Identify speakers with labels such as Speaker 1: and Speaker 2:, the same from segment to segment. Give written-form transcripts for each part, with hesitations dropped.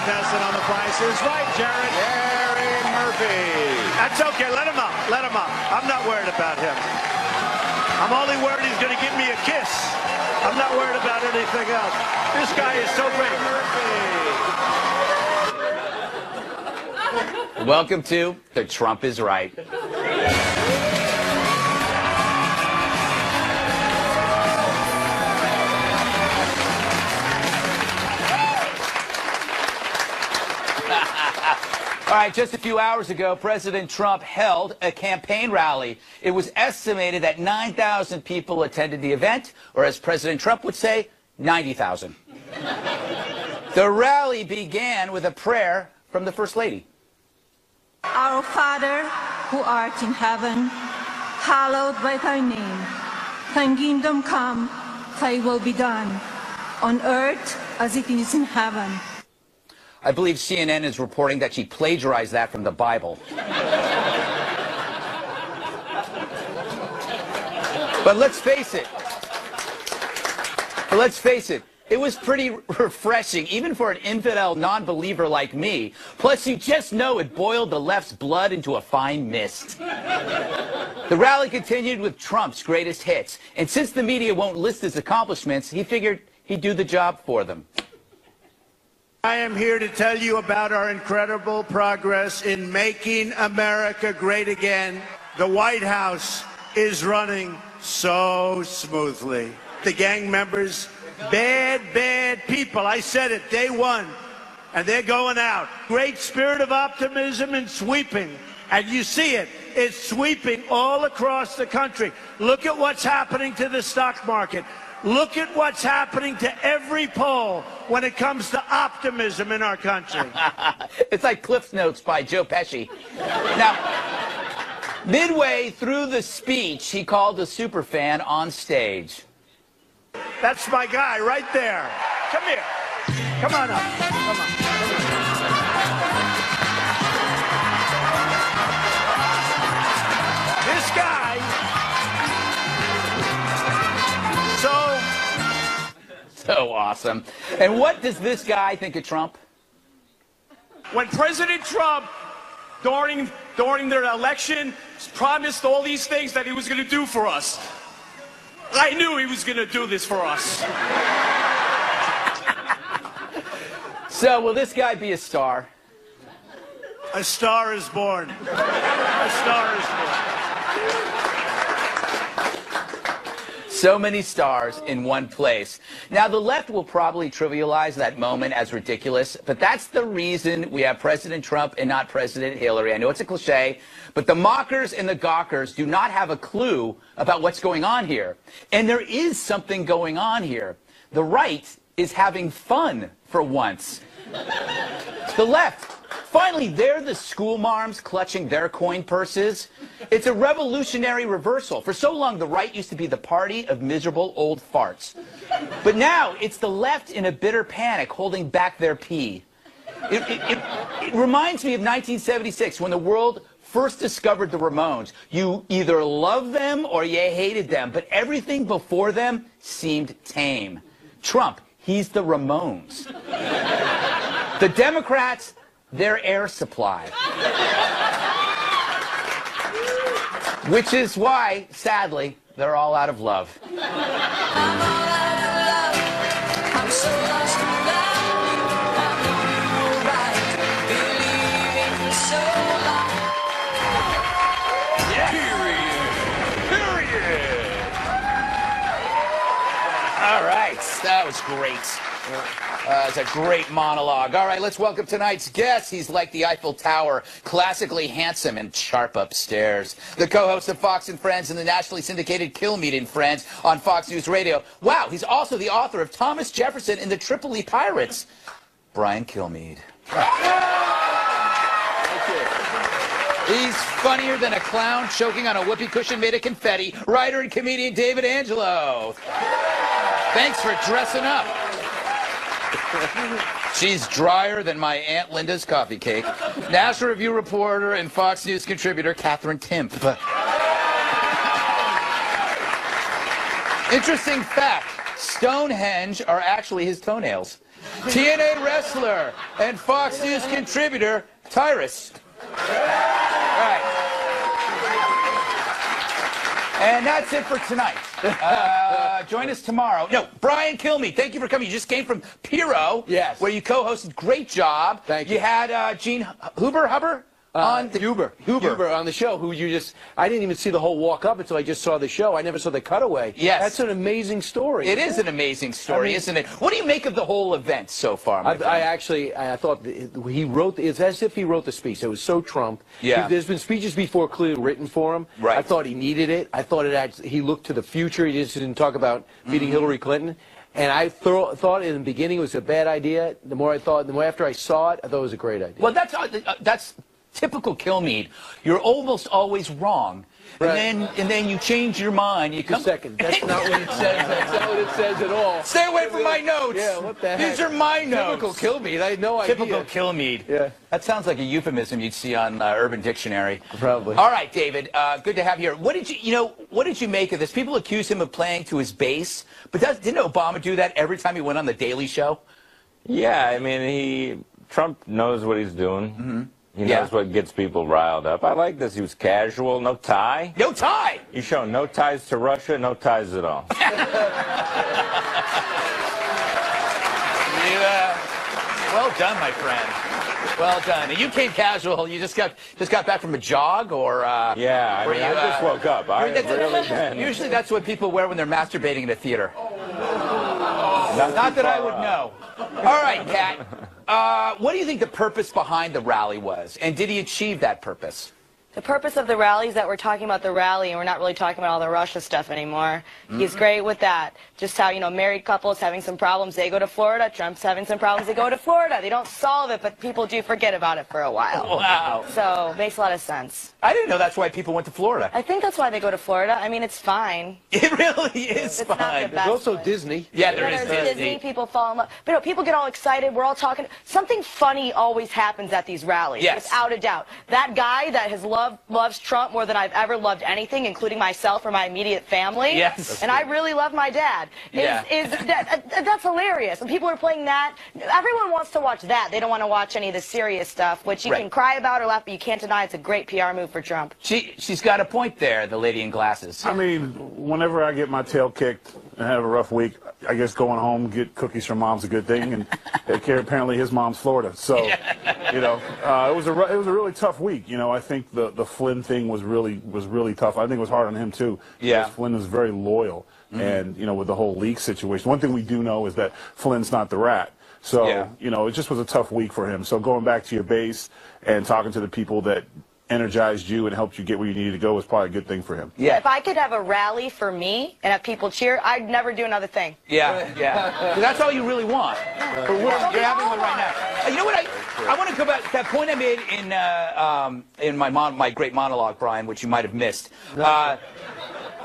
Speaker 1: contestant on The Price is Right, Jared.
Speaker 2: Gary Murphy.
Speaker 1: That's okay. Let him up. Let him up. I'm not worried about him. I'm only worried he's going to give me a kiss. I'm not worried about anything else. This guy is so great.
Speaker 2: Murphy.
Speaker 3: Welcome to The Trump is Right. All right, just a few hours ago, President Trump held a campaign rally. It was estimated that 9,000 people attended the event, or as President Trump would say, 90,000. The rally began with a prayer from the First Lady.
Speaker 4: Our Father, who art in heaven, hallowed be thy name. Thy kingdom come, thy will be done, on earth as it is in heaven.
Speaker 3: I believe CNN is reporting that she plagiarized that from the Bible. But let's face it, it was pretty refreshing, even for an infidel non-believer like me. Plus, you just know it boiled the left's blood into a fine mist. The rally continued with Trump's greatest hits, and since the media won't list his accomplishments, he figured he'd do the job for them.
Speaker 1: I am here to tell you about our incredible progress in making America great again. The White House is running so smoothly. The gang members, bad people. I said it, day one, and they're going out. Great spirit of optimism and sweeping. And you see it. It's sweeping all across the country. Look at what's happening to the stock market. Look at what's happening to every poll when it comes to optimism in our country.
Speaker 3: It's like Cliff Notes by Joe Pesci. Now, midway through the speech, he called a superfan on stage.
Speaker 1: That's my guy right there. Come here. Come on up. Come on. This guy.
Speaker 3: So awesome. And what does this guy think of Trump?
Speaker 5: When President Trump, during their election, promised all these things that he was going to do for us, I knew he was going to do this for us.
Speaker 3: So, will this guy be a star?
Speaker 1: A star is born. A star is born.
Speaker 3: So many stars in one place. Now, the left will probably trivialize that moment as ridiculous, but that's the reason we have President Trump and not President Hillary. I know it's a cliche, but the mockers and the gawkers do not have a clue about what's going on here. And there is something going on here. The right is having fun for once. The left, finally, they're the school marms clutching their coin purses. It's a revolutionary reversal. For so long, the right used to be the party of miserable old farts. But now, it's the left in a bitter panic holding back their pee. It reminds me of 1976, when the world first discovered the Ramones. You either loved them or you hated them, but everything before them seemed tame. Trump, he's the Ramones. The Democrats, their air supply. Which is why, sadly, they're all out of love.
Speaker 6: I'm all out of love. I'm so lost without you. I've known you right, believing for so long.
Speaker 3: Yeah. Period. All right, that was great. It's a great monologue. All right, let's welcome tonight's guest. He's like the Eiffel Tower, classically handsome and sharp upstairs. The co-host of Fox and Friends and the nationally syndicated Kilmeade and Friends on Fox News Radio. Wow, he's also the author of Thomas Jefferson and the Tripoli Pirates. Brian Kilmeade. He's funnier than a clown choking on a whoopee cushion made of confetti. Writer and comedian David Angelo. Thanks for dressing up. She's drier than my Aunt Linda's coffee cake. National Review reporter and Fox News contributor Catherine Timp. Interesting fact. Stonehenge are actually his toenails. TNA wrestler and Fox News contributor, Tyrus. All right. And that's it for tonight. Join us tomorrow. No, Brian Kilmeade, thank you for coming. You just came from Piro,
Speaker 7: Yes.
Speaker 3: where you co-hosted. Great job.
Speaker 7: Thank you.
Speaker 3: You had Gene Huber on the
Speaker 7: Huber on the show, who I didn't even see the whole walk up until I just saw the show. I never saw the cutaway.
Speaker 3: Yes.
Speaker 7: That's an amazing story.
Speaker 3: It is an amazing story, isn't it? What do you make of the whole event so far? my friend?
Speaker 7: I thought he wrote, it's as if he wrote the speech. It was so Trump.
Speaker 3: Yeah.
Speaker 7: There's been speeches before clearly written for him.
Speaker 3: Right.
Speaker 7: I thought he needed it. I thought he looked to the future. He just didn't talk about beating Hillary Clinton. And I thought in the beginning it was a bad idea. The more after I saw it, I thought it was a great idea.
Speaker 3: Well, that's typical Kilmeade. You're almost always wrong.
Speaker 7: Right.
Speaker 3: And then you change your mind. You come
Speaker 7: Second, that's not what it says. That's not what it says at all.
Speaker 3: Stay away from my notes.
Speaker 7: Yeah, what the heck?
Speaker 3: These are my notes.
Speaker 7: Typical Kilmeade. I had no idea.
Speaker 3: Typical Kilmeade.
Speaker 7: Yeah.
Speaker 3: That sounds like a euphemism you'd see on Urban Dictionary.
Speaker 7: Probably.
Speaker 3: All right, David. Good to have you here. What did you make of this? People accuse him of playing to his base, but didn't Obama do that every time he went on the Daily Show?
Speaker 8: Yeah, I mean, Trump knows what he's doing.
Speaker 3: Mm-hmm.
Speaker 8: He knows what gets people riled up. I like this. He was casual, no tie.
Speaker 3: No tie.
Speaker 8: He's showing no ties to Russia, no ties at all.
Speaker 3: Well done, my friend. Well done. And you came casual. You just got back from a jog, or
Speaker 8: Yeah, I
Speaker 3: were
Speaker 8: mean,
Speaker 3: you,
Speaker 8: I just woke up. I really been.
Speaker 3: Usually that's what people wear when they're masturbating in a theater. Not that I would know. All right, Kat. What do you think the purpose behind the rally was? And did he achieve that purpose?
Speaker 9: The purpose of the rally is that we're talking about the rally and we're not really talking about all the Russia stuff anymore. He's great with that. Just how, married couples having some problems, they go to Florida. Trump's having some problems, they go to Florida. They don't solve it, but people do forget about it for a while.
Speaker 3: Wow.
Speaker 9: So, it makes a lot of sense.
Speaker 3: I didn't know that's why people went to Florida.
Speaker 9: I think that's why they go to Florida. I mean, it's fine.
Speaker 3: It really is
Speaker 9: It's not
Speaker 3: fun.
Speaker 9: the
Speaker 7: There's
Speaker 9: best
Speaker 7: also
Speaker 9: place.
Speaker 7: Disney.
Speaker 3: Yeah, there is
Speaker 9: There's
Speaker 3: Disney.
Speaker 9: People fall in love. But people get all excited. We're all talking. Something funny always happens at these rallies.
Speaker 3: Yes.
Speaker 9: Without a doubt. That guy that loves Trump more than I've ever loved anything, including myself or my immediate family.
Speaker 3: Yes.
Speaker 9: And I really love my dad. That's hilarious. And people are playing that. Everyone wants to watch that. They don't want to watch any of the serious stuff, which you can cry about or laugh, but you can't deny it's a great PR move for Trump.
Speaker 3: She's got a point there, the lady in glasses.
Speaker 2: I mean, whenever I get my tail kicked and have a rough week, I guess going home, get cookies from mom's a good thing. And apparently his mom's Florida. So, it was a really tough week. I think the Flynn thing was really tough. I think it was hard on him too.
Speaker 3: Yeah.
Speaker 2: Because Flynn was very loyal. And, with the whole leak situation. One thing we do know is that Flynn's not the rat. So, it just was a tough week for him. So going back to your base and talking to the people that energized you and helped you get where you needed to go was probably a good thing for him.
Speaker 3: Yeah.
Speaker 9: If I could have a rally for me and have people cheer, I'd never do another thing.
Speaker 3: Yeah. 'Cause that's all you really want. You're having one right now. You know what? I want to go back to that point I made in my great monologue, Brian, which you might have missed.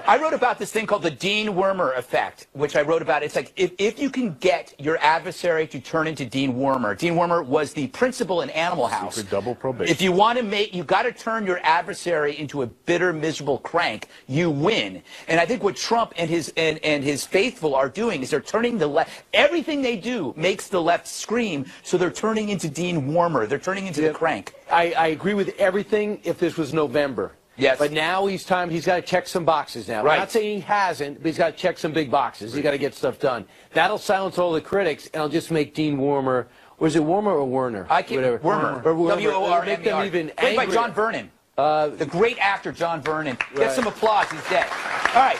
Speaker 3: I wrote about this thing called the Dean Wormer effect, which I wrote about. It's like if you can get your adversary to turn into Dean Wormer. Dean Wormer was the principal in Animal House.
Speaker 2: Secret double probation.
Speaker 3: If you want to you got to turn your adversary into a bitter, miserable crank. You win. And I think what Trump and his faithful are doing is they're turning the left. Everything they do makes the left scream. So they're turning into Dean Wormer. They're turning into the crank.
Speaker 7: I agree with everything if this was November.
Speaker 3: Yes.
Speaker 7: But now he's got to check some boxes now.
Speaker 3: Right.
Speaker 7: I'm not saying he hasn't, but he's got to check some big boxes. He's got to get stuff done. That'll silence all the critics, and it'll just make Dean Wormer, or is it Wormer or Werner?
Speaker 3: Wormer.
Speaker 7: Or Wormer.
Speaker 3: W-O-R-M-E-R.
Speaker 7: Make them even
Speaker 3: Played by
Speaker 7: angrier.
Speaker 3: John Vernon. The great actor John Vernon. Get some applause. He's dead. All right.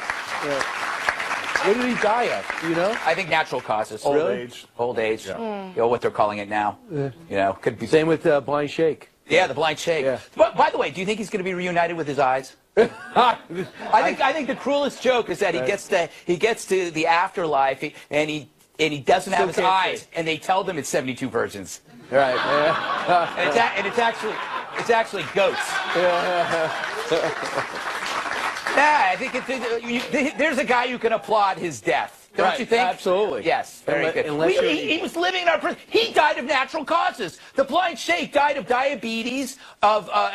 Speaker 7: What did he die of? Do you know?
Speaker 3: I think natural causes.
Speaker 2: Old age.
Speaker 3: Old age. What they're calling it now. Could be.
Speaker 7: Same with Blind Shake.
Speaker 3: Yeah, the blind shake.
Speaker 7: Yeah.
Speaker 3: But by the way, do you think he's going to be reunited with his eyes? I think the cruelest joke is that he gets to the afterlife and he doesn't have his
Speaker 7: can't
Speaker 3: eyes,
Speaker 7: see.
Speaker 3: and they tell them it's 72 virgins.
Speaker 7: Right.
Speaker 3: And it's actually goats. Yeah, I think there's a guy you can applaud his death. Don't you think?
Speaker 7: Absolutely.
Speaker 3: Yes, very good. He was living in our prison. He died of natural causes. The blind sheikh died of diabetes.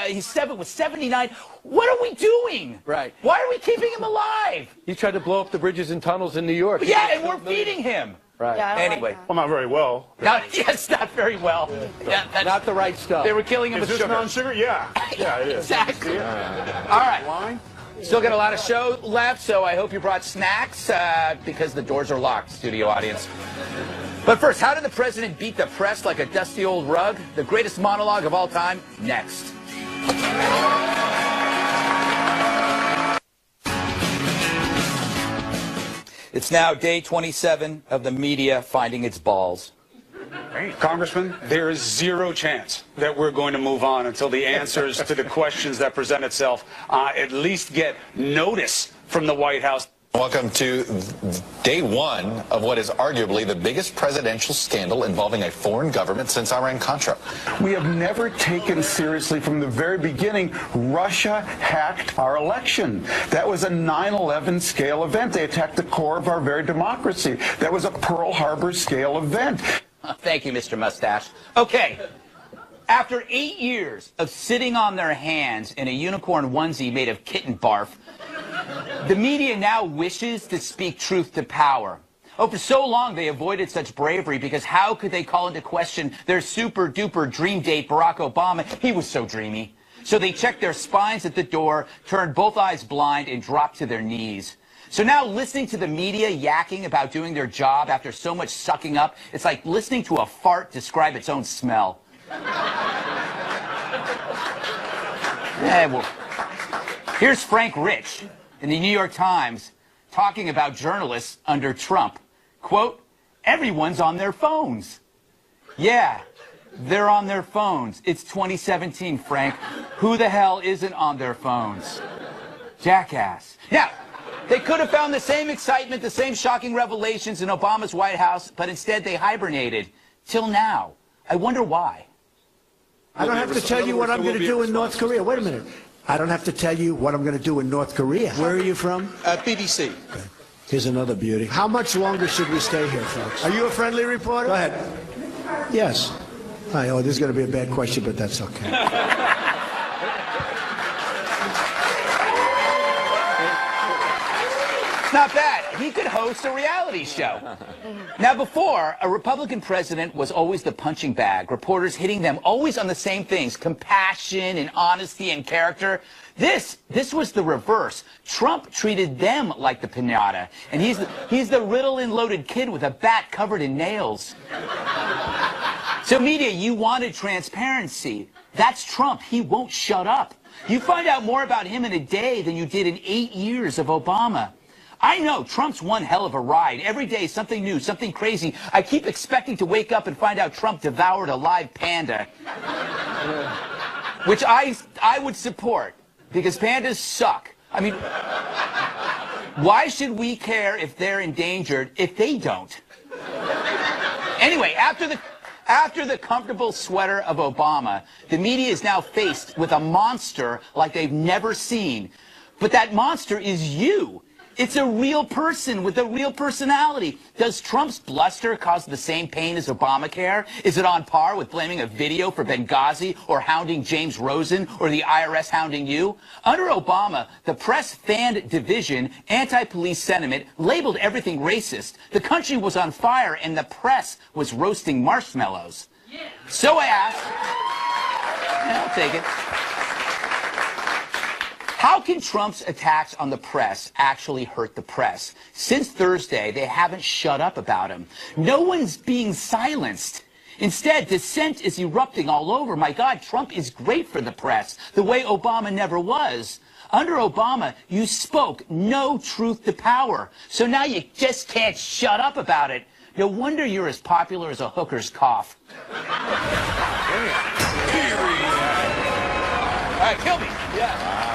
Speaker 3: He's 79. What are we doing?
Speaker 7: Right.
Speaker 3: Why are we keeping him alive?
Speaker 7: He tried to blow up the bridges and tunnels in New York.
Speaker 3: Yeah, and we're feeding him.
Speaker 7: Right.
Speaker 9: Yeah, I don't
Speaker 3: Anyway.
Speaker 9: like
Speaker 2: Well, not very well.
Speaker 3: Yes, not very well. Yeah,
Speaker 7: Not the right stuff.
Speaker 3: They were killing him
Speaker 2: Is
Speaker 3: with
Speaker 2: this
Speaker 3: sugar.
Speaker 2: non-sugar? Yeah. Yeah, it is.
Speaker 3: Exactly. All right.
Speaker 2: Line?
Speaker 3: Still got a lot of show left, so I hope you brought snacks because the doors are locked, studio audience. But first, how did the president beat the press like a dusty old rug? The greatest monologue of all time, next. It's now day 27 of the media finding its balls.
Speaker 10: Congressman, there is zero chance that we're going to move on until the answers to the questions that present itself at least get notice from the White House.
Speaker 11: Welcome to day one of what is arguably the biggest presidential scandal involving a foreign government since Iran-Contra.
Speaker 12: We have never taken seriously from the very beginning, Russia hacked our election. That was a 9/11 scale event. They attacked the core of our very democracy. That was a Pearl Harbor scale event.
Speaker 3: Thank you, Mr. Mustache. Okay. After 8 years of sitting on their hands in a unicorn onesie made of kitten barf, the media now wishes to speak truth to power. Oh, for so long they avoided such bravery because how could they call into question their super-duper dream date, Barack Obama? He was so dreamy. So they checked their spines at the door, turned both eyes blind, and dropped to their knees. So now listening to the media yakking about doing their job after so much sucking up, it's like listening to a fart describe its own smell. Well, here's Frank Rich in the New York Times talking about journalists under Trump. Quote, everyone's on their phones. Yeah, they're on their phones. It's 2017, Frank. Who the hell isn't on their phones? Jackass. Now, they could have found the same excitement, the same shocking revelations in Obama's White House, but instead they hibernated. Till now. I wonder why.
Speaker 1: I don't have to tell you what I'm going to do in North Korea. Wait a minute. I don't have to tell you what I'm going to do in North Korea. Where are you from?
Speaker 13: BBC.
Speaker 1: Okay. Here's another beauty. How much longer should we stay here, folks? Are you a friendly reporter? Go ahead. Yes. Oh, this is going to be a bad question, but that's okay.
Speaker 3: Not bad. He could host a reality show. Now, before, a Republican president was always the punching bag, reporters hitting them always on the same things, compassion and honesty and character. This was the reverse. Trump treated them like the piñata, and he's the riddle and loaded kid with a bat covered in nails. So, media, you wanted transparency. That's Trump. He won't shut up. You find out more about him in a day than you did in 8 years of Obama. I know Trump's one hell of a ride. Every day, something new, something crazy. I keep expecting to wake up and find out Trump devoured a live panda, which I would support because pandas suck. I mean, why should we care if they're endangered if they don't? Anyway, after the comfortable sweater of Obama, the media is now faced with a monster like they've never seen. But that monster is you. It's a real person with a real personality. Does Trump's bluster cause the same pain as Obamacare? Is it on par with blaming a video for Benghazi or hounding James Rosen or the IRS hounding you? Under Obama, the press fanned division, anti-police sentiment, labeled everything racist. The country was on fire and the press was roasting marshmallows. Yeah. So I asked, yeah, I'll take it. How can Trump's attacks on the press actually hurt the press? Since Thursday, they haven't shut up about him. No one's being silenced. Instead, dissent is erupting all over. My God, Trump is great for the press, the way Obama never was. Under Obama, you spoke no truth to power. So now you just can't shut up about it. No wonder you're as popular as a hooker's cough. All right, kill me. Yeah.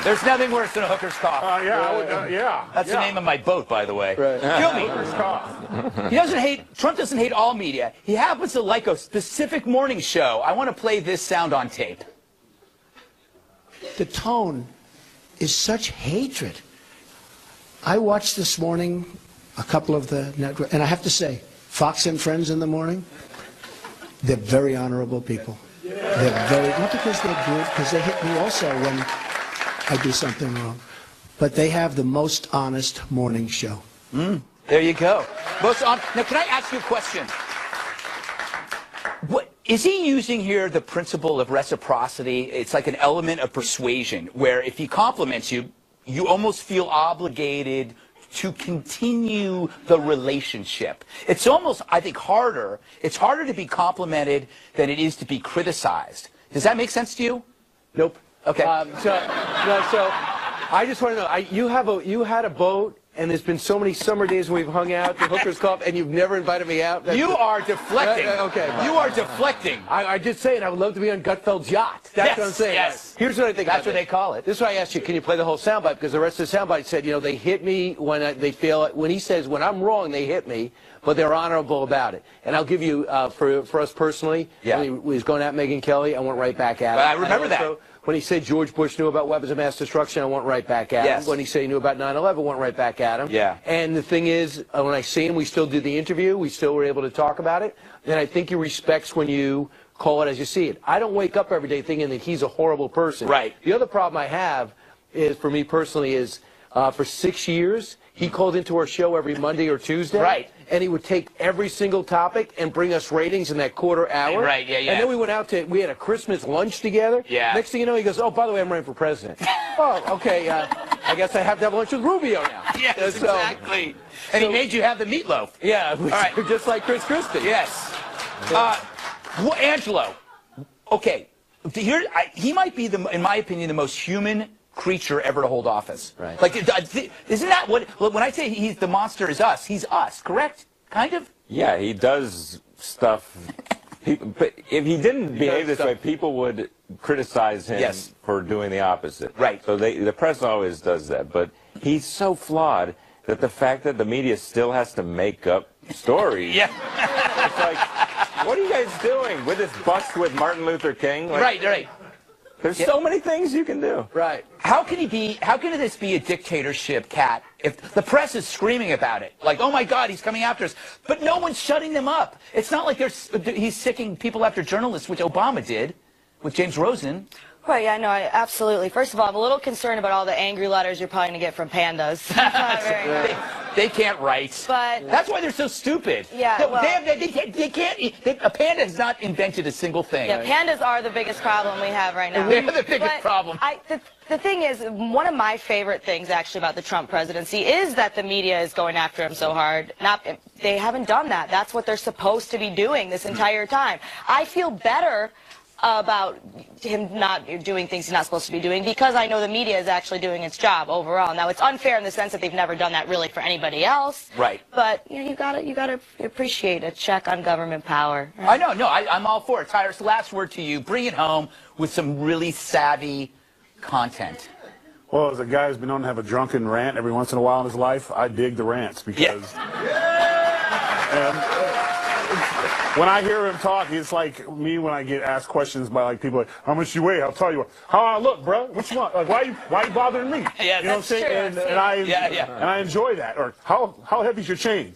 Speaker 3: There's nothing worse than a hooker's cough.
Speaker 2: Yeah.
Speaker 3: That's the name of my boat, by the way.
Speaker 7: Right.
Speaker 3: Kill me. Hooker's cough. Trump doesn't hate all media. He happens to like a specific morning show. I want to play this sound on tape.
Speaker 1: The tone
Speaker 13: is such hatred. I watched this morning a couple of the network, and I have to say, Fox and Friends in the morning, they're very honorable people. They're very, not because they're good, because they hit me also when I do something wrong, but they have the most honest morning show.
Speaker 3: There you go. Now, can I ask you a question? What is he using here? The principle of reciprocity. It's like an element of persuasion, where if he compliments you, you almost feel obligated to continue the relationship. It's almost, I think, harder. It's harder to be complimented than it is to be criticized. Does that make sense to you?
Speaker 7: Nope.
Speaker 3: Okay.
Speaker 7: So I just want to know, you had a boat, and there's been so many summer days when we've hung out at the Hookers Club, and you've never invited me out.
Speaker 3: You are deflecting.
Speaker 7: Okay.
Speaker 3: You are deflecting.
Speaker 7: I just saying, I would love to be on Gutfeld's yacht. That's what I'm saying.
Speaker 3: Yes.
Speaker 7: Here's what I think.
Speaker 3: That's what they call it.
Speaker 7: This is why I asked you, can you play the whole soundbite? Because the rest of the soundbite said, they hit me when they feel it. When he says, when I'm wrong, they hit me, but they're honorable about it. And I'll give you, for us personally, when he was going at Megyn Kelly, I went right back at him.
Speaker 3: I remember that.
Speaker 7: When he said George Bush knew about weapons of mass destruction, I went right back at him. When he said he knew about 9/11, I went right back at him.
Speaker 3: Yeah.
Speaker 7: And the thing is, when I see him, we still do the interview. We still were able to talk about it. And I think he respects when you call it as you see it. I don't wake up every day thinking that he's a horrible person.
Speaker 3: Right.
Speaker 7: The other problem I have is, for me personally, is for 6 years, he called into our show every Monday or Tuesday.
Speaker 3: Right.
Speaker 7: And he would take every single topic and bring us ratings in that quarter hour.
Speaker 3: Right, yeah.
Speaker 7: And then we went out we had a Christmas lunch together.
Speaker 3: Yeah.
Speaker 7: Next thing you know, he goes, oh, by the way, I'm running for president. Oh, okay, I guess I have to have lunch with Rubio now.
Speaker 3: Yes, exactly. And he made you have the meatloaf.
Speaker 7: Yeah,
Speaker 3: all right.
Speaker 7: Just like Chris Christie.
Speaker 3: Yes. Angelo, okay, he might be, in my opinion, the most human creature ever to hold office.
Speaker 7: Right.
Speaker 3: Like, isn't that what, when I say he's the monster is us, he's us, correct? Kind of?
Speaker 8: Yeah, he does stuff. But if he didn't behave this way, people would criticize him for doing the opposite.
Speaker 3: Right.
Speaker 8: So the press always does that. But he's so flawed that the fact that the media still has to make up stories.
Speaker 3: Yeah.
Speaker 8: It's like, what are you guys doing with this bust with Martin Luther King? Like,
Speaker 3: Right.
Speaker 8: There's so many things you can do.
Speaker 7: Right.
Speaker 3: How can this be a dictatorship, Kat, if the press is screaming about it? Like, oh my God, he's coming after us. But no one's shutting them up. It's not like he's sicking people after journalists, which Obama did with James Rosen.
Speaker 9: Right, yeah, no, absolutely. First of all, I'm a little concerned about all the angry letters you're probably going to get from pandas.
Speaker 3: They can't write.
Speaker 9: But
Speaker 3: that's why they're so stupid.
Speaker 9: Yeah,
Speaker 3: they can't. A panda has not invented a single thing.
Speaker 9: Yeah, pandas are the biggest problem we have right now.
Speaker 3: They're the biggest problem.
Speaker 9: The thing is, one of my favorite things actually about the Trump presidency is that the media is going after him so hard. They haven't done that. That's what they're supposed to be doing this entire time. I feel better about him not doing things he's not supposed to be doing because I know the media is actually doing its job overall. Now, it's unfair in the sense that they've never done that really for anybody else.
Speaker 3: Right.
Speaker 9: But you gotta appreciate a check on government power. Right?
Speaker 3: I know. No, I'm all for it. Tyrus, last word to you. Bring it home with some really savvy content.
Speaker 2: Well, as a guy who's been known to have a drunken rant every once in a while in his life, I dig the rants because when I hear him talk, it's like me when I get asked questions by people like, how much you weigh? I'll tell you how I look, bro. What you want? Like, why you bothering me?
Speaker 3: Yeah,
Speaker 2: you know what I'm saying? And I enjoy that. Or how heavy's your chain?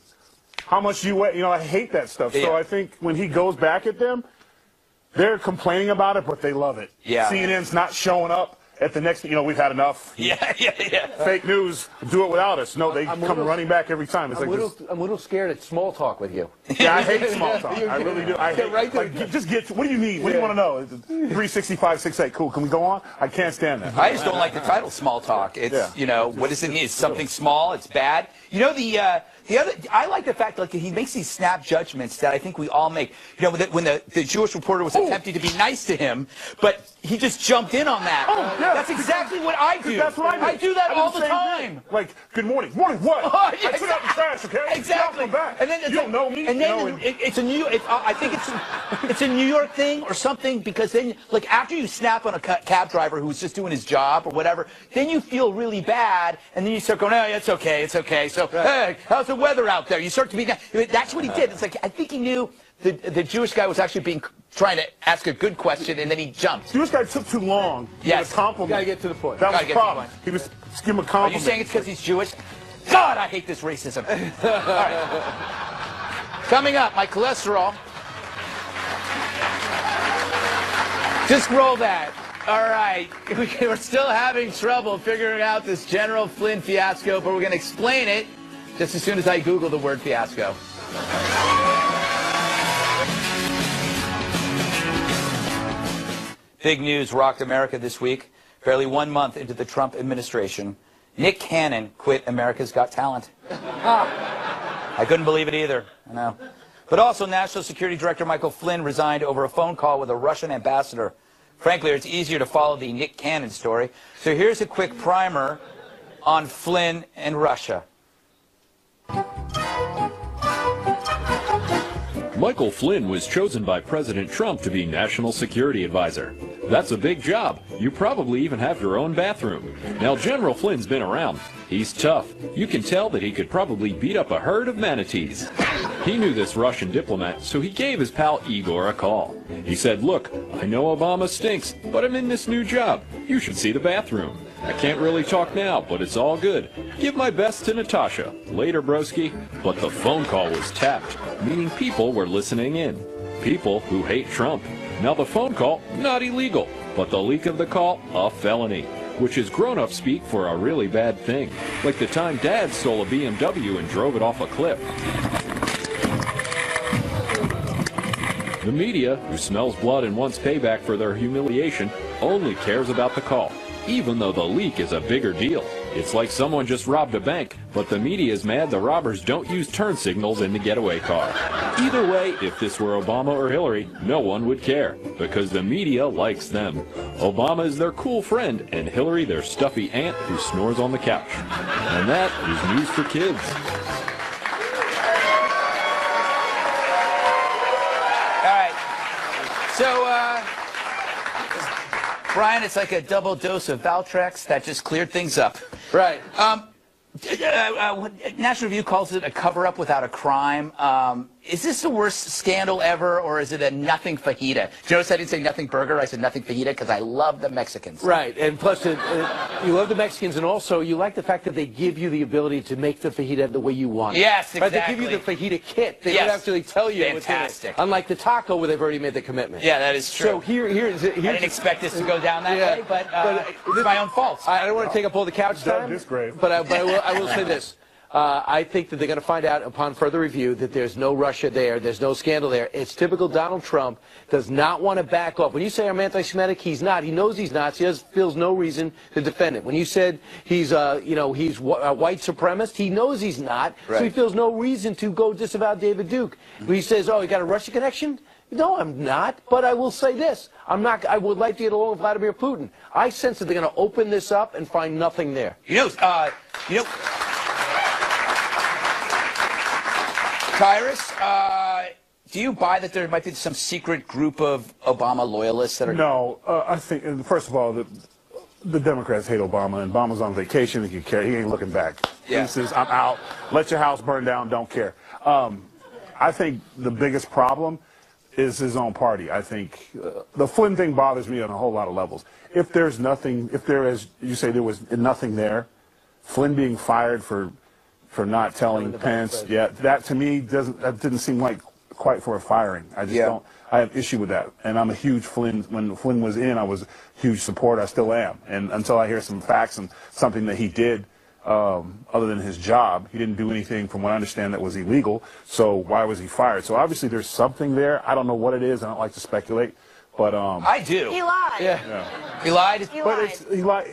Speaker 2: How much you weigh? I hate that stuff. So I think when he goes back at them, they're complaining about it, but they love it.
Speaker 3: Yeah.
Speaker 2: CNN's not showing up at the next, we've had enough.
Speaker 3: Yeah.
Speaker 2: Fake news, do it without us. No, they come running back every time. It's
Speaker 7: I'm a little scared at small talk with you.
Speaker 2: Yeah, I hate small talk. I really do. I hate, what do you need? What do you want to know? 365, 68. Cool. Can we go on? I can't stand that.
Speaker 3: I just don't like the title small talk. It's, what does it mean? It's something small. It's bad. I like the fact that he makes these snap judgments that I think we all make. When the Jewish reporter was attempting to be nice to him, but he just jumped in on that.
Speaker 2: Oh, yeah.
Speaker 3: That's exactly what I do.
Speaker 2: That's what I do.
Speaker 3: I do that all the time.
Speaker 2: Like, good morning. Morning what?
Speaker 3: Oh, yeah,
Speaker 2: I took out the trash, okay?
Speaker 3: Exactly.
Speaker 2: And then you don't know me.
Speaker 3: And then it's a New. I think it's a New York thing or something because then, like, after you snap on a cab driver who's just doing his job or whatever, then you feel really bad, and then you start going, oh, yeah, it's okay. So, hey, how's the weather out there? You start to be. That's what he did. It's like I think he knew the Jewish guy was actually trying to ask a good question, and then he jumped.
Speaker 2: Jewish guy took too long.
Speaker 3: Yes.
Speaker 2: A compliment.
Speaker 7: Gotta get to the point.
Speaker 2: That was the problem. He was just giving him a compliment.
Speaker 3: Are you saying it's because he's Jewish? God, I hate this racism. All right. Coming up, my cholesterol. Just roll that. All right. We're still having trouble figuring out this General Flynn fiasco, but we're going to explain it just as soon as I Google the word fiasco. Big news rocked America this week. Barely 1 month into the Trump administration, Nick Cannon quit America's Got Talent. I couldn't believe it either. I know. But also, National Security Director Michael Flynn resigned over a phone call with a Russian ambassador. Frankly, it's easier to follow the Nick Cannon story. So here's a quick primer on Flynn and Russia.
Speaker 14: Michael Flynn was chosen by President Trump to be National Security Advisor. That's a big job. You probably even have your own bathroom. Now, General Flynn's been around. He's tough. You can tell that he could probably beat up a herd of manatees. He knew this Russian diplomat, so he gave his pal Igor a call. He said, "Look, I know Obama stinks, but I'm in this new job. You should see the bathroom. I can't really talk now, but it's all good. Give my best to Natasha. Later, broski." But the phone call was tapped, meaning people were listening in. People who hate Trump. Now the phone call, not illegal, but the leak of the call, a felony, which is grown-up speak for a really bad thing, like the time Dad stole a BMW and drove it off a cliff. The media, who smells blood and wants payback for their humiliation, only cares about the call, even though the leak is a bigger deal. It's like someone just robbed a bank, but the media is mad the robbers don't use turn signals in the getaway car. Either way, if this were Obama or Hillary, no one would care, because the media likes them. Obama is their cool friend, and Hillary their stuffy aunt who snores on the couch. And that is news for kids.
Speaker 3: All right. So, Brian, it's like a double dose of Valtrex that just cleared things up.
Speaker 7: Right.
Speaker 3: National Review calls it a cover-up without a crime. Is this the worst scandal ever, or is it a nothing fajita? Joe said he'd say nothing burger. I said nothing fajita because I love the Mexicans.
Speaker 7: Right, and plus you love the Mexicans, and also you like the fact that they give you the ability to make the fajita the way you want it.
Speaker 3: Yes, exactly.
Speaker 7: Right, they give you the fajita kit. They don't actually tell you what's in it. Unlike the taco where they've already made the commitment.
Speaker 3: Yeah, that is true.
Speaker 7: So here's I
Speaker 3: didn't expect this to go down that way, but it's my own fault.
Speaker 7: I don't want to take up all the couch time, but I will say this. I think that they're going to find out upon further review that there's no Russia there, there's no scandal there. It's typical Donald Trump, does not want to back off. When you say I'm anti-Semitic, he's not. He knows he's not. He feels no reason to defend it. When you said he's a white supremacist, he knows he's not, so he feels no reason to go disavow David Duke. When he says, oh, you got a Russia connection? No, I'm not, but I will say this. I would like to get along with Vladimir Putin. I sense that they're going to open this up and find nothing there.
Speaker 3: Tyrus, do you buy that there might be some secret group of Obama loyalists that are...
Speaker 2: No, I think, first of all, the Democrats hate Obama, and Obama's on vacation. He ain't looking back.
Speaker 3: Yeah.
Speaker 2: He says, I'm out. Let your house burn down. Don't care. I think the biggest problem is his own party. I think the Flynn thing bothers me on a whole lot of levels. If there is, you say there was nothing there, Flynn being fired for not telling Pence, that to me didn't seem like quite for a firing. I just don't. I have issue with that, and I'm a huge Flynn. When Flynn was in, I was a huge supporter. I still am, and until I hear some facts and something that he did other than his job, he didn't do anything, from what I understand, that was illegal. So why was he fired? So obviously there's something there. I don't know what it is. I don't like to speculate, but
Speaker 3: I do.
Speaker 9: He lied.
Speaker 3: Yeah. He lied.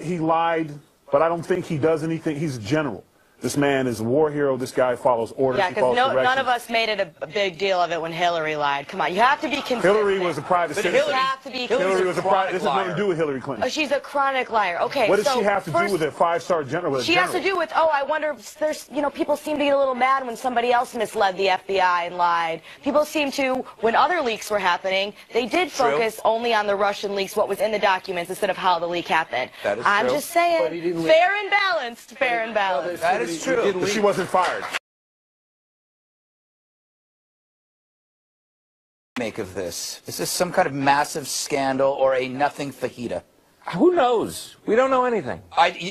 Speaker 2: He lied, but I don't think he does anything. He's a general. This man is a war hero. This guy follows orders.
Speaker 9: Yeah, because none of us made it a big deal of it when Hillary lied. Come on, you have to be consistent.
Speaker 2: Hillary was a private citizen.
Speaker 9: You have to be
Speaker 2: Hillary was a private. This has
Speaker 9: liar.
Speaker 2: nothing to do with Hillary Clinton.
Speaker 9: Oh, she's a chronic liar. Okay.
Speaker 2: What does she have to do with a five-star general?
Speaker 9: She has to do with, I wonder if there's, people seem to get a little mad when somebody else misled the FBI and lied. People seem to, when other leaks were happening, they did focus only on the Russian leaks, what was in the documents, instead of how the leak happened.
Speaker 3: That is
Speaker 9: I'm
Speaker 3: true.
Speaker 9: just saying, fair and balanced, fair and balanced.
Speaker 3: That is true.
Speaker 2: She wasn't fired.
Speaker 3: make of this? Is this some kind of massive scandal or a nothing fajita?
Speaker 8: Who knows? We don't know anything.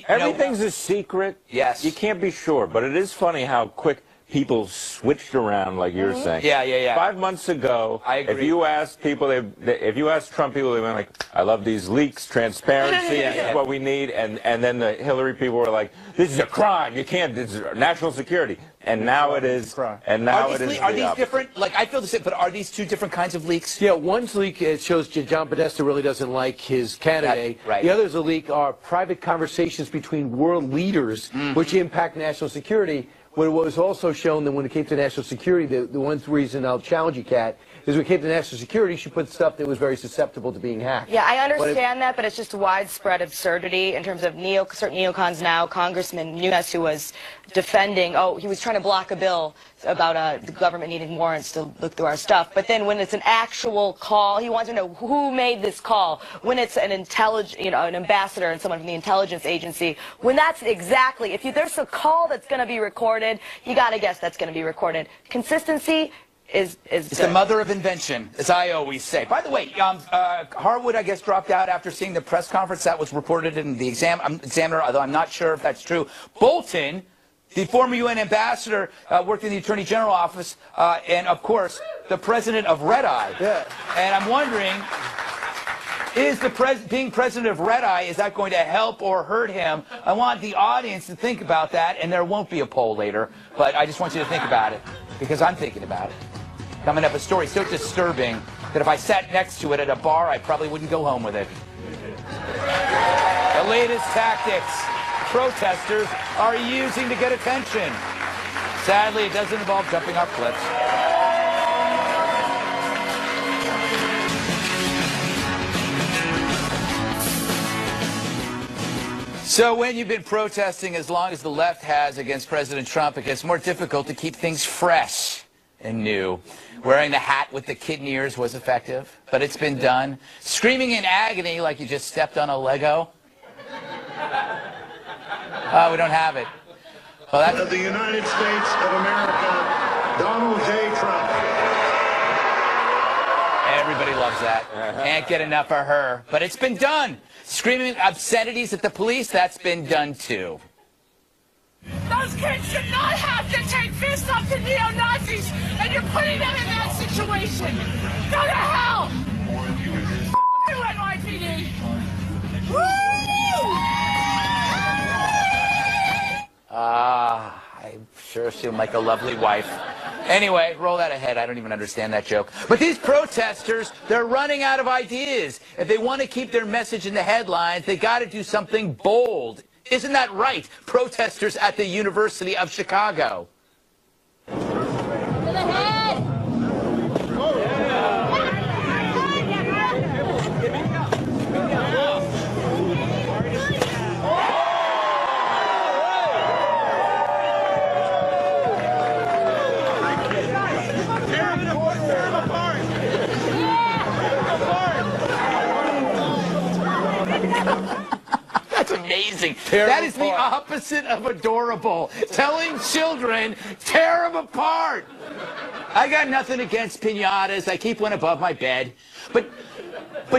Speaker 8: Everything's a secret.
Speaker 3: Yes.
Speaker 8: You can't be sure, but it is funny how quick people switched around, like you're saying.
Speaker 3: Yeah.
Speaker 8: 5 months ago,
Speaker 3: I agree.
Speaker 8: if you asked people, if you asked Trump people, they went like, "I love these leaks, transparency, this is what we need," and then the Hillary people were like, "This is a crime. You can't. This is national security." And now it is. And now it is.
Speaker 3: Are these different? Like I feel the same, but are these two different kinds of leaks?
Speaker 7: Yeah, one's leak shows John Podesta really doesn't like his candidate.
Speaker 3: Right.
Speaker 7: The other's a leak are private conversations between world leaders, which impact national security. What was also shown that when it came to national security, the one reason I'll challenge you, Kat, is when it came to national security, she put stuff that was very susceptible to being hacked.
Speaker 9: Yeah, I understand that, but it's just widespread absurdity in terms of certain neocons now. Congressman Nunes, who was defending, he was trying to block a bill about the government needing warrants to look through our stuff. But then when it's an actual call, he wants to know who made this call. When it's an an ambassador and someone from the intelligence agency, when that's exactly, if there's a call that's going to be recorded, you got to guess that's going to be recorded. Consistency is
Speaker 3: it's the mother of invention, as I always say. By the way, Harwood, I guess, dropped out after seeing the press conference that was reported in the Examiner, although I'm not sure if that's true. Bolton, the former UN ambassador, worked in the Attorney General office, and of course, the president of Red Eye.
Speaker 7: Yeah.
Speaker 3: And I'm wondering, is being president of Red Eye, is that going to help or hurt him? I want the audience to think about that, and there won't be a poll later, but I just want you to think about it, because I'm thinking about it. Coming up, a story so disturbing that if I sat next to it at a bar, I probably wouldn't go home with it. The latest tactics protesters are using to get attention. Sadly, it doesn't involve jumping off cliffs. So when you've been protesting as long as the left has against President Trump, it gets more difficult to keep things fresh and new. Wearing the hat with the kitten ears was effective, but it's been done. Screaming in agony like you just stepped on a Lego. We don't have it. Well, that's
Speaker 15: of the United States of America, Donald J. Trump.
Speaker 3: Everybody loves that. Can't get enough of her. But it's been done. Screaming obscenities at the police, that's been done too.
Speaker 6: Those kids should not have to take fists up to neo-Nazis, and you're putting them in that situation. Go to hell! F*** you, NYPD!
Speaker 3: I sure seem like a lovely wife. Anyway, roll that ahead. I don't even understand that joke. But these protesters, they're running out of ideas. If they want to keep their message in the headlines, they got to do something bold. Isn't that right? Protesters at the University of Chicago. That's amazing. That is the opposite of adorable. Telling children, tear them apart. I got nothing against piñatas. I keep one above my bed. But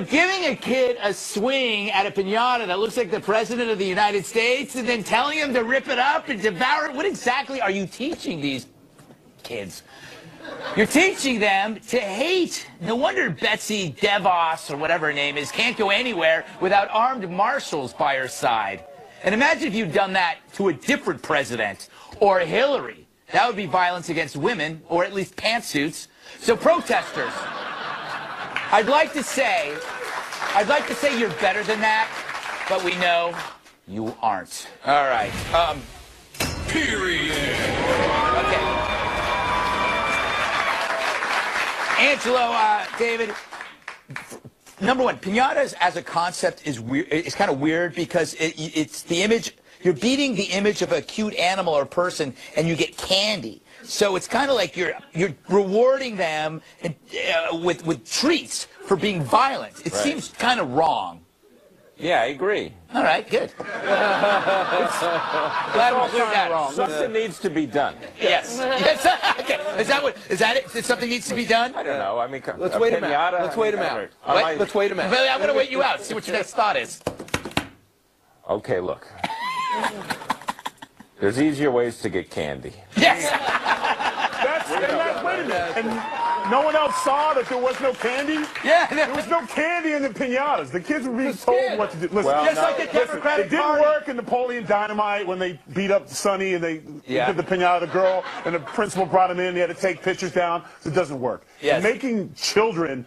Speaker 3: giving a kid a swing at a piñata that looks like the President of the United States and then telling him to rip it up and devour it, what exactly are you teaching these kids? You're teaching them to hate. No wonder Betsy DeVos, or whatever her name is, can't go anywhere without armed marshals by her side. And imagine if you'd done that to a different president, or Hillary. That would be violence against women, or at least pantsuits. So protesters, I'd like to say you're better than that, but we know you aren't. All right. Period. Okay. Angelo, David, number one, piñatas as a concept is weird. It's kind of weird because it's the image. You're beating the image of a cute animal or person, and you get candy. So it's kind of like you're rewarding them with treats for being violent. It seems kind of wrong.
Speaker 8: Yeah, I agree.
Speaker 3: All right, good. Glad we cleared that.
Speaker 8: Something needs to be done.
Speaker 3: Yes. Yes. Okay. Is that it? Is something needs to be done?
Speaker 8: I don't know. I mean,
Speaker 7: let's wait him out. Let's wait him out. Let's wait him out.
Speaker 3: Billy, I'm going to wait you out. See what your next thought is.
Speaker 8: Okay, look. There's easier ways to get candy.
Speaker 3: Yes.
Speaker 2: Wait a minute. And no one else saw that there was no candy?
Speaker 3: Yeah.
Speaker 2: There was no candy in the piñatas. The kids were being told what to do. Listen,
Speaker 3: Just like the Democratic
Speaker 2: it didn't
Speaker 3: Party.
Speaker 2: work in Napoleon Dynamite when they beat up Sonny and they did the piñata, the girl, and the principal brought him in. They had to take pictures down. It doesn't work.
Speaker 3: Yes.
Speaker 2: Making children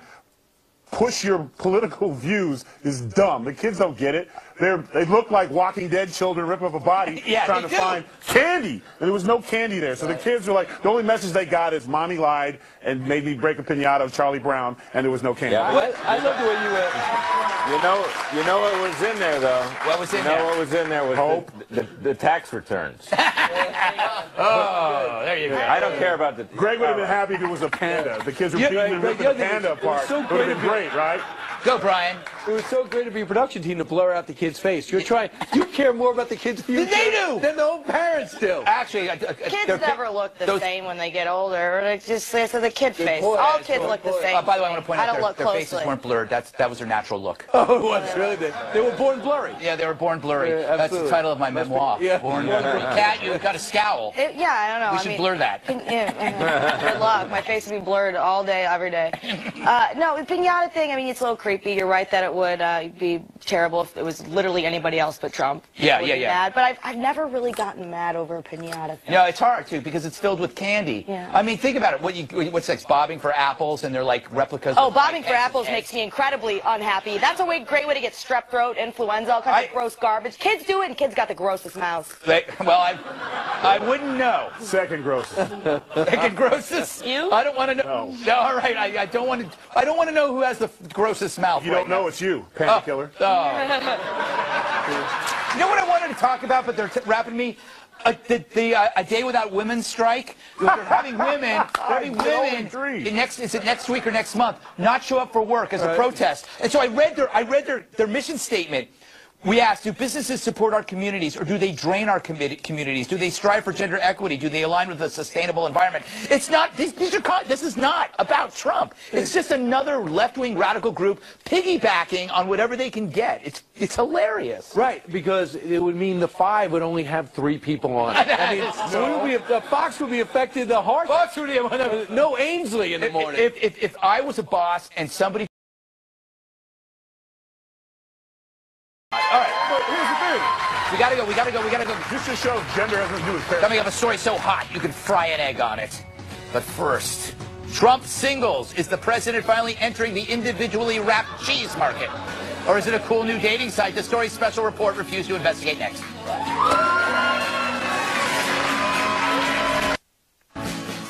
Speaker 2: push your political views is dumb. The kids don't get it. They look like Walking Dead children ripping up a body trying to find candy. And there was no candy there. So the kids were like, the only message they got is Mommy lied and made me break a piñata of Charlie Brown, and there was no candy.
Speaker 7: Yeah, I love the way you
Speaker 8: You know what was in there, though?
Speaker 3: What was in there?
Speaker 8: You know what was in there was the tax returns.
Speaker 3: Oh, there you go.
Speaker 8: I don't care about the...
Speaker 2: Greg would have been happy if it was a panda. The kids were beating and ripping the panda apart.
Speaker 7: So
Speaker 2: it would have been great, right?
Speaker 3: Go, Brian.
Speaker 7: It was so great of your production team to blur out the kid's face. You care more about the kid's future
Speaker 3: They do.
Speaker 7: than the own parents do.
Speaker 3: Actually,
Speaker 9: Kids never look the same when they get older. It's just it's the kid face. All kids look the same.
Speaker 3: By the way, I want to point out
Speaker 9: their
Speaker 3: faces weren't blurred. That was their natural look.
Speaker 7: Oh, it was really big. They were born blurry.
Speaker 3: Yeah, they were born blurry.
Speaker 7: Yeah,
Speaker 3: That's the title of my memoir. Born blurry. Cat, you've got a scowl.
Speaker 9: I don't know.
Speaker 3: We should blur that.
Speaker 9: Good luck. My face would be blurred all day, every day. No, the piñata thing, I mean, it's a little creepy. You're right that it would be terrible if it was literally anybody else but Trump.
Speaker 3: Yeah.
Speaker 9: Mad. But I've never really gotten mad over a piñata thing.
Speaker 3: No, it's hard to because it's filled with candy.
Speaker 9: Yeah.
Speaker 3: I mean, think about it. What's like bobbing for apples, and they're like replicas.
Speaker 9: Oh, bobbing for apples makes me incredibly unhappy. That's a great way to get strep throat, influenza, all kinds of gross garbage. Kids do it, and kids got the grossest mouths.
Speaker 3: I wouldn't know.
Speaker 2: Second grossest.
Speaker 3: Second grossest?
Speaker 9: You?
Speaker 3: I don't want to know. No, all right. I don't want to know who has the grossest mouth.
Speaker 2: You don't know it's you, panda killer.
Speaker 3: You know what I wanted to talk about, but they're wrapping me? A day without women strike. They're having women. Is it next week or next month? Not show up for work as a protest. And so I read their mission statement. We asked, do businesses support our communities, or do they drain our communities? Do they strive for gender equity? Do they align with a sustainable environment? It's not. This is not about Trump. It's just another left-wing radical group piggybacking on whatever they can get. It's hilarious.
Speaker 7: Right, because it would mean the 5 would only have 3 people on it. I mean, Fox would be affected the hardest.
Speaker 3: Fox would be
Speaker 7: no Ainsley in the morning.
Speaker 3: If I was a boss and somebody. All right, here's the thing. We gotta go.
Speaker 2: This just shows gender has nothing to do with parents.
Speaker 3: Coming up, a story so hot you can fry an egg on it. But first, Trump Singles. Is the president finally entering the individually wrapped cheese market? Or is it a cool new dating site? The story's special report refused to investigate next.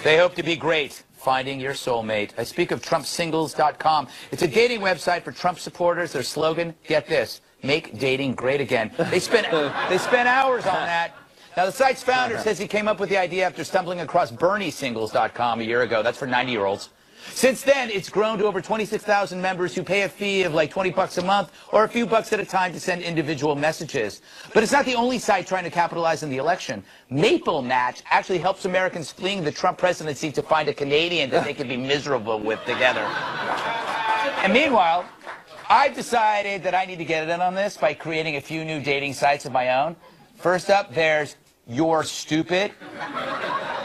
Speaker 3: They hope to be great. Finding your soulmate. I speak of TrumpSingles.com. It's a dating website for Trump supporters. Their slogan, get this, make dating great again. They spent hours on that. Now, the site's founder says he came up with the idea after stumbling across BernieSingles.com a year ago. That's for 90-year-olds. Since then, it's grown to over 26,000 members who pay a fee of like $20 a month or a few bucks at a time to send individual messages. But it's not the only site trying to capitalize on the election. Maple Match actually helps Americans fleeing the Trump presidency to find a Canadian that they can be miserable with together. And meanwhile, I've decided that I need to get in on this by creating a few new dating sites of my own. First up, there's You're Stupid.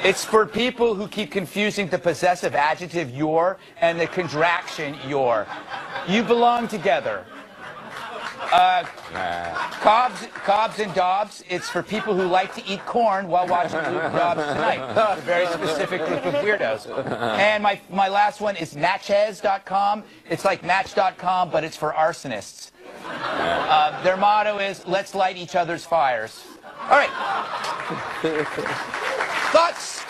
Speaker 3: It's for people who keep confusing the possessive adjective your and the contraction your. You belong together. Cobbs and Dobbs. It's for people who like to eat corn while watching Luke Dobbs Tonight. A very specific group of weirdos. And my last one is Matches.com. It's like Match.com, but it's for arsonists. Their motto is, let's light each other's fires. All right. Thoughts?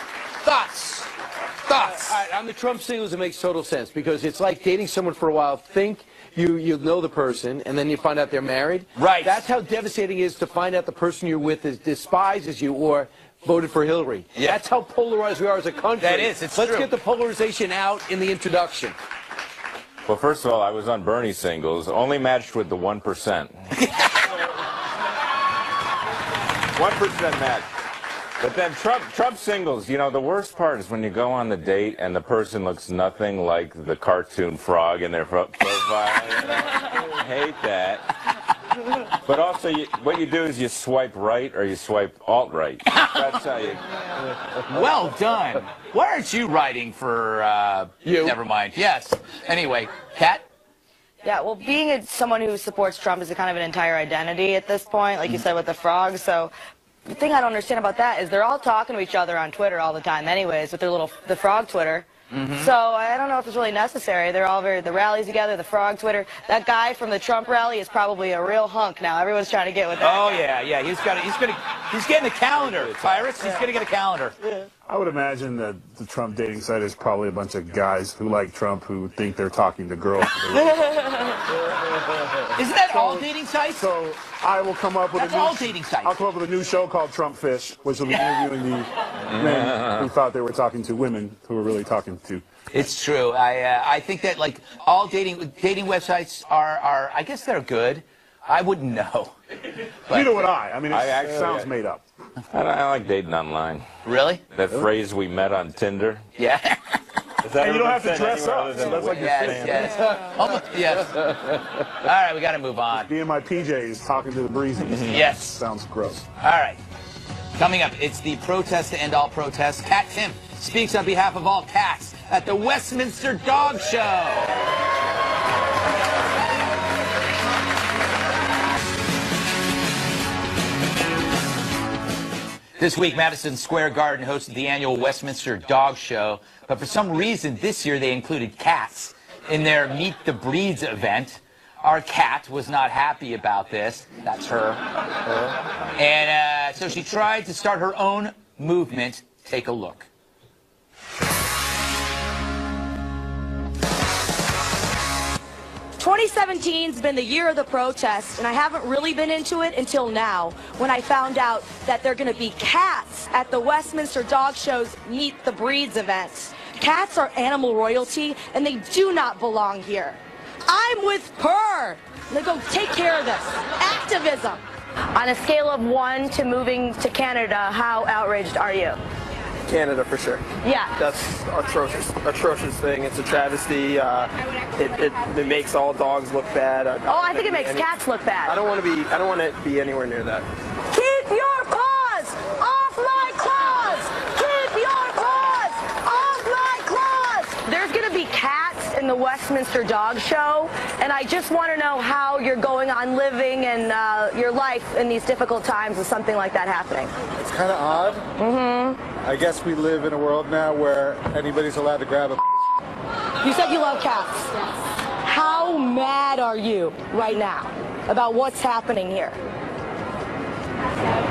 Speaker 7: All right, on the Trump Singles, it makes total sense because it's like dating someone for a while. Think you know the person, and then you find out they're married.
Speaker 3: Right.
Speaker 7: That's how devastating it is to find out the person you're with despises you or voted for Hillary.
Speaker 3: Yeah.
Speaker 7: That's how polarized we are as a country.
Speaker 3: That is. It's
Speaker 7: Let's
Speaker 3: true.
Speaker 7: get the polarization out in the introduction.
Speaker 8: Well, first of all, I was on Bernie singles, only matched with the 1%. 1% match. But then Trump singles, you know, the worst part is when you go on the date and the person looks nothing like the cartoon frog in their profile. I hate that. But also, what you do is you swipe right or you swipe alt-right. That's how you...
Speaker 3: Well done. Why aren't you writing for...
Speaker 7: You.
Speaker 3: Never mind. Yes. Anyway, Kat?
Speaker 9: Yeah, well, being someone who supports Trump is a kind of an entire identity at this point, like you said with the frogs. So the thing I don't understand about that is they're all talking to each other on Twitter all the time anyways with their the frog Twitter. So I don't know if it's really necessary. They're all the rallies together, the frog Twitter. That guy from the Trump rally is probably a real hunk now. Everyone's trying to get with that.
Speaker 3: Oh, yeah. He's getting a calendar, Cyrus. He's going to get a calendar.
Speaker 9: Yeah.
Speaker 2: I would imagine that the Trump dating site is probably a bunch of guys who like Trump who think they're talking to girls.
Speaker 3: Isn't that all dating sites?
Speaker 2: So I will come up with
Speaker 3: all dating sites.
Speaker 2: I'll come up with a new show called Trump Fish, which will be interviewing the men who thought they were talking to women who were really talking to.
Speaker 3: It's true. I think that like all dating websites are I guess they're good. I wouldn't know. But,
Speaker 2: neither would I. I mean, it sounds made up.
Speaker 8: I like dating online.
Speaker 3: Really?
Speaker 8: That phrase we met on Tinder.
Speaker 3: Yeah.
Speaker 2: And you don't have to dress up. So that's like
Speaker 3: yes. Yes. All right, we got to move on.
Speaker 2: Me in my PJs talking to the breezes.
Speaker 3: Yes.
Speaker 2: Sounds gross.
Speaker 3: All right. Coming up, it's the protest to end all protests. Kat Timpf speaks on behalf of all cats at the Westminster Dog Show. This week, Madison Square Garden hosted the annual Westminster Dog Show, but for some reason this year they included cats in their Meet the Breeds event. Our cat was not happy about this. That's her. And so she tried to start her own movement. Take a look.
Speaker 16: 2017's been the year of the protest, and I haven't really been into it until now, when I found out that there are going to be cats at the Westminster Dog Show's Meet the Breeds event. Cats are animal royalty, and they do not belong here. I'm with Purr. Now go take care of this. Activism.
Speaker 9: On a scale of 1 to moving to Canada, how outraged are you?
Speaker 17: Canada for sure.
Speaker 9: Yeah.
Speaker 17: That's atrocious thing. It's a travesty. It makes all dogs look bad.
Speaker 9: I think it makes cats look bad.
Speaker 17: I don't want to be anywhere near that.
Speaker 16: Keep your paws off my claws. Keep your paws off my claws.
Speaker 9: There's going to be cats in the Westminster Dog Show, and I just want to know how you're going on living and your life in these difficult times with something like that happening.
Speaker 18: It's kind of odd.
Speaker 9: Mm-hmm.
Speaker 18: I guess we live in a world now where anybody's allowed to grab a...
Speaker 16: You said you love cats. How mad are you right now about what's happening here?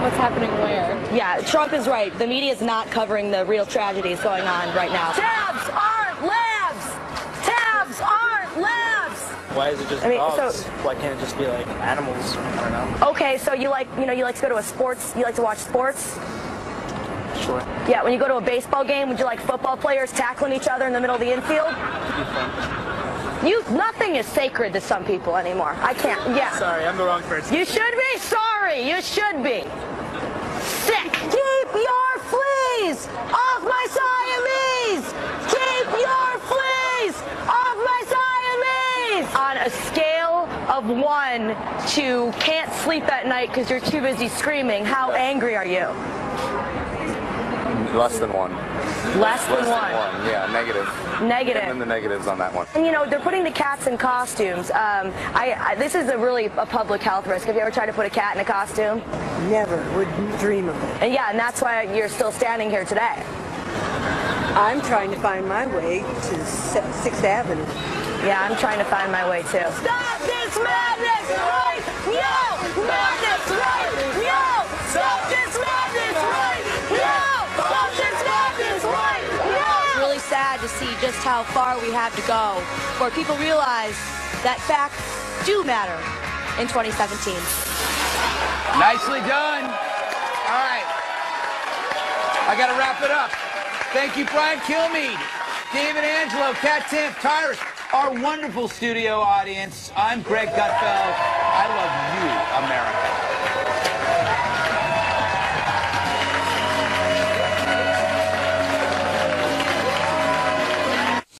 Speaker 9: What's happening where?
Speaker 16: Yeah, Trump is right. The media is not covering the real tragedies going on right now. Tabs aren't labs! Tabs aren't labs!
Speaker 17: Why is it just dogs? Why can't it just be like animals? I don't know.
Speaker 16: Okay, so you like to go to you like to watch sports?
Speaker 17: Sure.
Speaker 16: Yeah, when you go to a baseball game, would you like football players tackling each other in the middle of the infield? Nothing is sacred to some people anymore. I can't, yeah.
Speaker 17: Sorry, I'm the wrong person.
Speaker 16: You should be sorry. You should be. Sick. Keep your fleas off my Siamese. Keep your fleas off my Siamese.
Speaker 9: On a scale of 1 to can't sleep at night because you're too busy screaming, how angry are you?
Speaker 19: Less than 1.
Speaker 9: Less than 1?
Speaker 19: Yeah, negative.
Speaker 9: Negative.
Speaker 19: And then the negatives on that one.
Speaker 9: And you know, they're putting the cats in costumes. This is a public health risk. Have you ever tried to put a cat in a costume?
Speaker 20: Never. Wouldn't dream of it.
Speaker 9: And yeah, and that's why you're still standing here today.
Speaker 20: I'm trying to find my way to 6th Avenue.
Speaker 9: Yeah, I'm trying to find my way too.
Speaker 16: Stop this madness right now! Madness right now! Stop this madness right now! Stop this madness right now!
Speaker 21: It's really sad to see just how far we have to go before people realize that facts do matter in 2017.
Speaker 3: Nicely done. All right. I got to wrap it up. Thank you, Brian Kilmeade, David Angelo, Kat Timpf, Tyrus. our wonderful studio audience. I'm Greg Gutfeld. I love you, America.